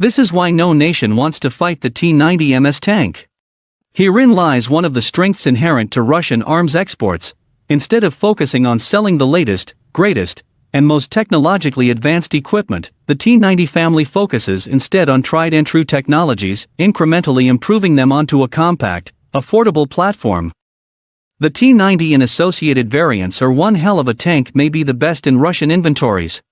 This is why no nation wants to fight the T-90MS tank. Herein lies one of the strengths inherent to Russian arms exports. Instead of focusing on selling the latest, greatest, and most technologically advanced equipment, the T-90 family focuses instead on tried-and-true technologies, incrementally improving them onto a compact, affordable platform. The T-90 and associated variants are one hell of a tank, may be the best in Russian inventories.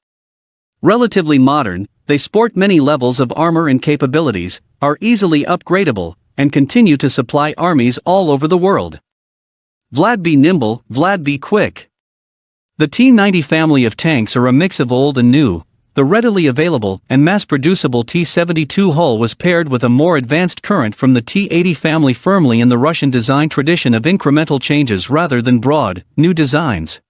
Relatively modern, they sport many levels of armor and capabilities, are easily upgradable, and continue to supply armies all over the world. Vlad be nimble, Vlad be quick. The T-90 family of tanks are a mix of old and new. The readily available and mass-producible T-72 hull was paired with a more advanced current from the T-80 family, firmly in the Russian design tradition of incremental changes rather than broad, new designs.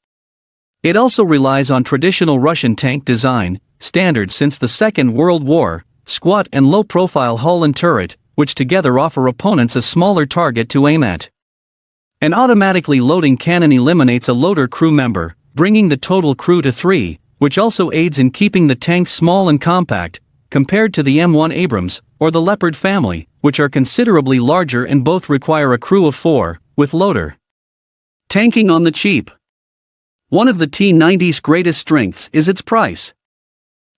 It also relies on traditional Russian tank design, standard since the Second World War, squat and low-profile hull and turret, which together offer opponents a smaller target to aim at. An automatically loading cannon eliminates a loader crew member, bringing the total crew to 3, which also aids in keeping the tanks small and compact, compared to the M1 Abrams, or the Leopard family, which are considerably larger and both require a crew of 4, with loader. Tanking on the cheap. One of the T-90's greatest strengths is its price.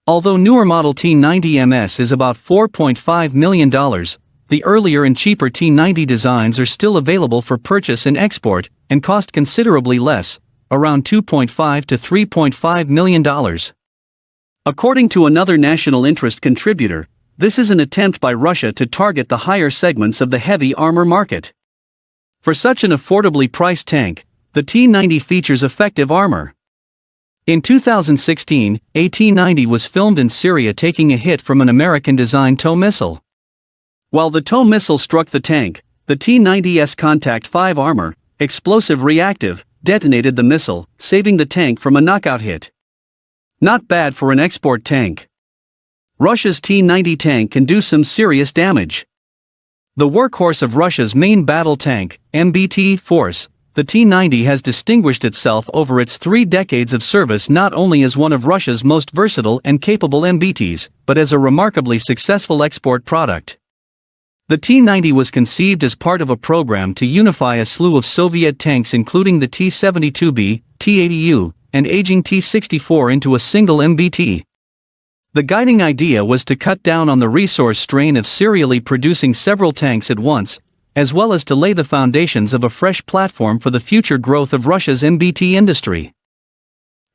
Although newer model T-90MS is about $4.5 million, the earlier and cheaper T-90 designs are still available for purchase and export, and cost considerably less, around $2.5 to $3.5 million. According to another national interest contributor, this is an attempt by Russia to target the higher segments of the heavy armor market. For such an affordably priced tank, the T-90 features effective armor. In 2016, a T-90 was filmed in Syria taking a hit from an American-designed TOW missile. While the TOW missile struck the tank, the T-90's Contact 5 armor, explosive reactive, detonated the missile, saving the tank from a knockout hit. Not bad for an export tank. Russia's T-90 tank can do some serious damage. The workhorse of Russia's main battle tank, MBT force, the T-90 has distinguished itself over its 3 decades of service not only as one of Russia's most versatile and capable MBTs, but as a remarkably successful export product. The T-90 was conceived as part of a program to unify a slew of Soviet tanks including the T-72B, T-80U, and aging T-64 into a single MBT. The guiding idea was to cut down on the resource strain of serially producing several tanks at once, as well as to lay the foundations of a fresh platform for the future growth of Russia's MBT industry.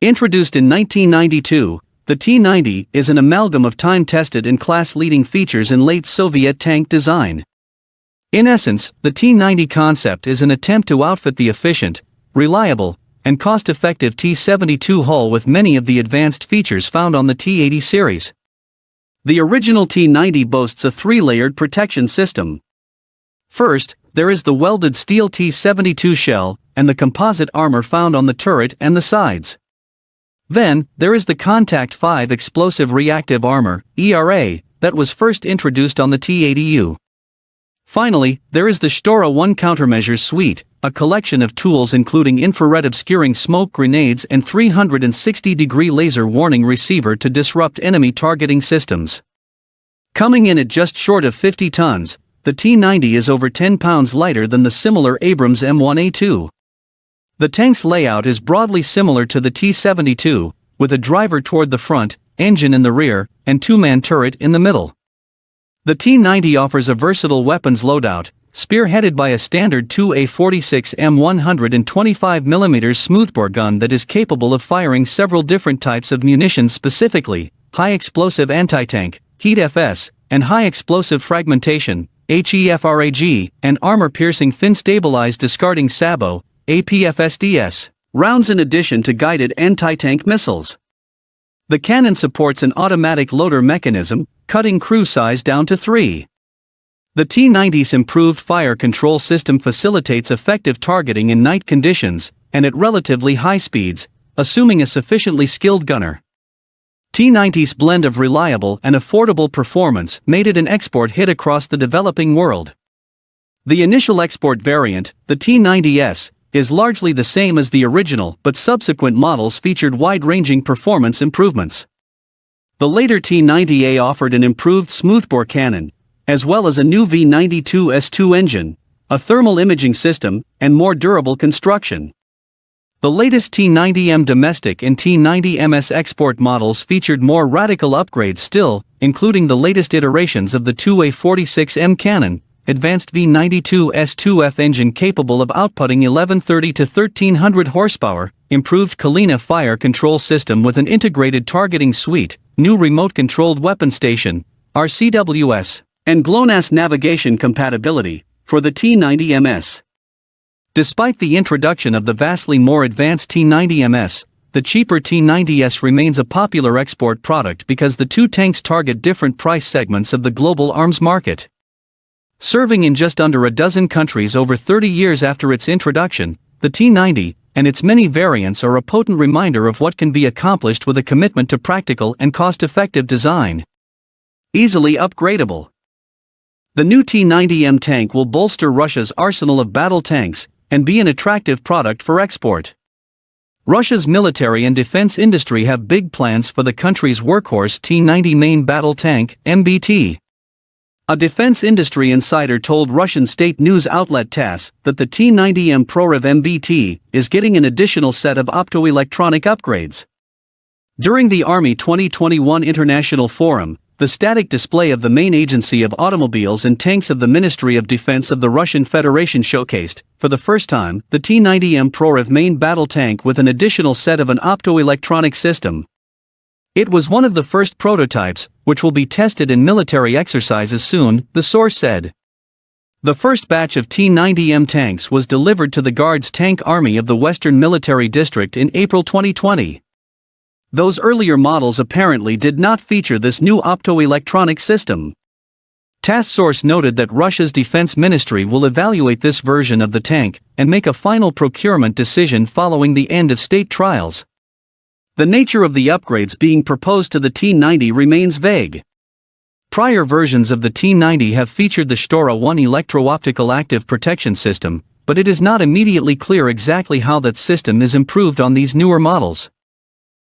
Introduced in 1992, the T-90 is an amalgam of time-tested and class-leading features in late Soviet tank design. In essence, the T-90 concept is an attempt to outfit the efficient, reliable, and cost-effective T-72 hull with many of the advanced features found on the T-80 series. The original T-90 boasts a 3-layered protection system. First, there is the welded steel T-72 shell, and the composite armor found on the turret and the sides. Then, there is the Contact 5 explosive reactive armor, ERA, that was first introduced on the T-80U. Finally, there is the Shtora 1 countermeasures suite, a collection of tools including infrared obscuring smoke grenades and 360-degree laser warning receiver to disrupt enemy targeting systems. Coming in at just short of 50 tons, the T-90 is over 10 pounds lighter than the similar Abrams M1A2. The tank's layout is broadly similar to the T-72, with a driver toward the front, engine in the rear, and 2-man turret in the middle. The T-90 offers a versatile weapons loadout, spearheaded by a standard 2A46M 125mm smoothbore gun that is capable of firing several different types of munitions, specifically high-explosive anti-tank, HEAT-FS, and high-explosive fragmentation, HEFRAG, and armor-piercing fin-stabilized discarding SABO, APFSDS, rounds in addition to guided anti-tank missiles. The cannon supports an automatic loader mechanism, cutting crew size down to 3. The T-90's improved fire control system facilitates effective targeting in night conditions, and at relatively high speeds, assuming a sufficiently skilled gunner. T-90's blend of reliable and affordable performance made it an export hit across the developing world. The initial export variant, the T-90S, is largely the same as the original, but subsequent models featured wide-ranging performance improvements. The later T-90A offered an improved smoothbore cannon, as well as a new V92S2 engine, a thermal imaging system, and more durable construction. The latest T-90M domestic and T-90MS export models featured more radical upgrades still, including the latest iterations of the 2A46M cannon, advanced V92S2F engine capable of outputting 1130 to 1300 horsepower, improved Kalina fire control system with an integrated targeting suite, new remote-controlled weapon station, RCWS, and GLONASS navigation compatibility for the T-90MS. Despite the introduction of the vastly more advanced T-90MS, the cheaper T-90S remains a popular export product because the two tanks target different price segments of the global arms market. Serving in just under a dozen countries over 30 years after its introduction, the T-90 and its many variants are a potent reminder of what can be accomplished with a commitment to practical and cost-effective design. Easily upgradable. The new T-90M tank will bolster Russia's arsenal of battle tanks and be an attractive product for export. Russia's military and defense industry have big plans for the country's workhorse T-90 main battle tank, MBT. A defense industry insider told Russian state news outlet TASS that the T-90M ProRev MBT is getting an additional set of optoelectronic upgrades. During the Army 2021 International Forum, the static display of the main agency of automobiles and tanks of the Ministry of Defense of the Russian Federation showcased, for the first time, the T-90M ProRev main battle tank with an additional set of an optoelectronic system. It was one of the first prototypes, which will be tested in military exercises soon, the source said. The first batch of T-90M tanks was delivered to the Guards Tank Army of the Western Military District in April 2020. Those earlier models apparently did not feature this new optoelectronic system. TASS source noted that Russia's defense ministry will evaluate this version of the tank and make a final procurement decision following the end of state trials. The nature of the upgrades being proposed to the T-90 remains vague. Prior versions of the T-90 have featured the Shtora 1 electro-optical active protection system, but it is not immediately clear exactly how that system is improved on these newer models.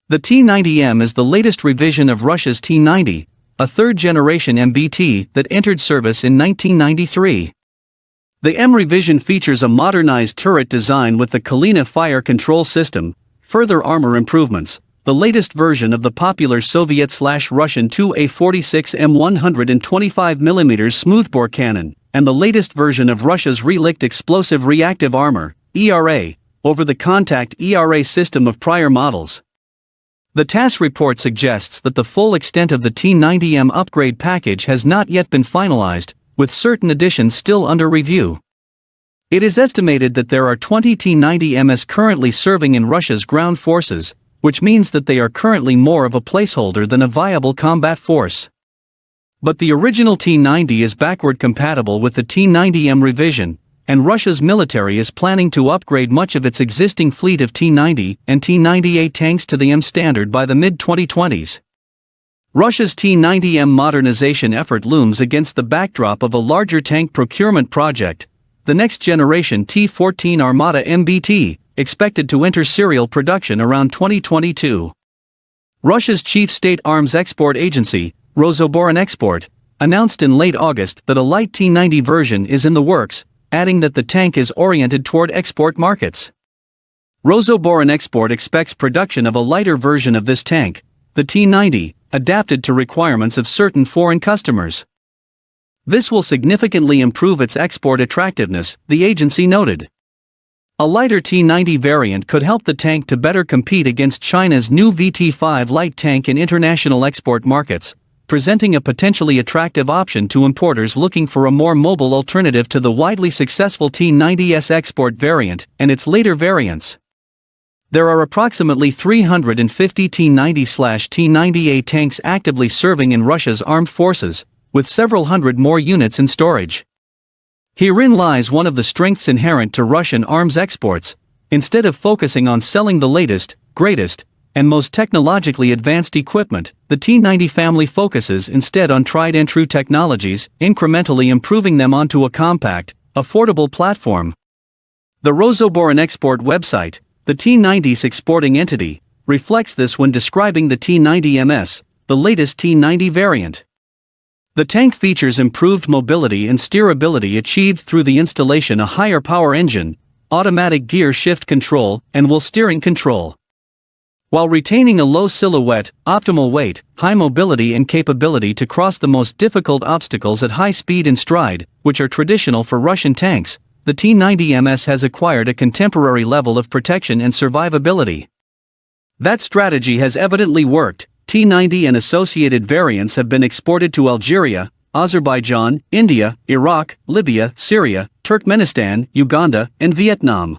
The T-90M is the latest revision of Russia's T-90, a third-generation MBT that entered service in 1993. The M revision features a modernized turret design with the Kalina fire control system, further armor improvements, the latest version of the popular Soviet/Russian 2A46M 125mm smoothbore cannon, and the latest version of Russia's Relikt explosive reactive armor, ERA, over-the-contact ERA system of prior models. The TASS report suggests that the full extent of the T-90M upgrade package has not yet been finalized, with certain additions still under review. It is estimated that there are 20 T-90MS currently serving in Russia's ground forces, which means that they are currently more of a placeholder than a viable combat force. But the original T-90 is backward compatible with the T-90M revision, and Russia's military is planning to upgrade much of its existing fleet of T-90 and T-90A tanks to the M standard by the mid-2020s. Russia's T-90M modernization effort looms against the backdrop of a larger tank procurement project, the next-generation T-14 Armata MBT, expected to enter serial production around 2022. Russia's chief state arms export agency, Rosoboronexport, announced in late August that a light T-90 version is in the works, adding that the tank is oriented toward export markets. Rosoboronexport expects production of a lighter version of this tank, the T-90, adapted to requirements of certain foreign customers. This will significantly improve its export attractiveness, the agency noted. A lighter T-90 variant could help the tank to better compete against China's new VT-5 light tank in international export markets, presenting a potentially attractive option to importers looking for a more mobile alternative to the widely successful T-90S export variant and its later variants. There are approximately 350 T-90/T-90A tanks actively serving in Russia's armed forces, with several hundred more units in storage. Herein lies one of the strengths inherent to Russian arms exports. Instead of focusing on selling the latest, greatest, and most technologically advanced equipment, the T-90 family focuses instead on tried-and-true technologies, incrementally improving them onto a compact, affordable platform. The Rosoboronexport website, the T-90's exporting entity, reflects this when describing the T-90MS, the latest T-90 variant. The tank features improved mobility and steerability achieved through the installation of a higher power engine, automatic gear shift control, and wheel steering control. While retaining a low silhouette, optimal weight, high mobility and capability to cross the most difficult obstacles at high speed and stride, which are traditional for Russian tanks, the T-90MS has acquired a contemporary level of protection and survivability. That strategy has evidently worked. T-90 and associated variants have been exported to Algeria, Azerbaijan, India, Iraq, Libya, Syria, Turkmenistan, Uganda, and Vietnam.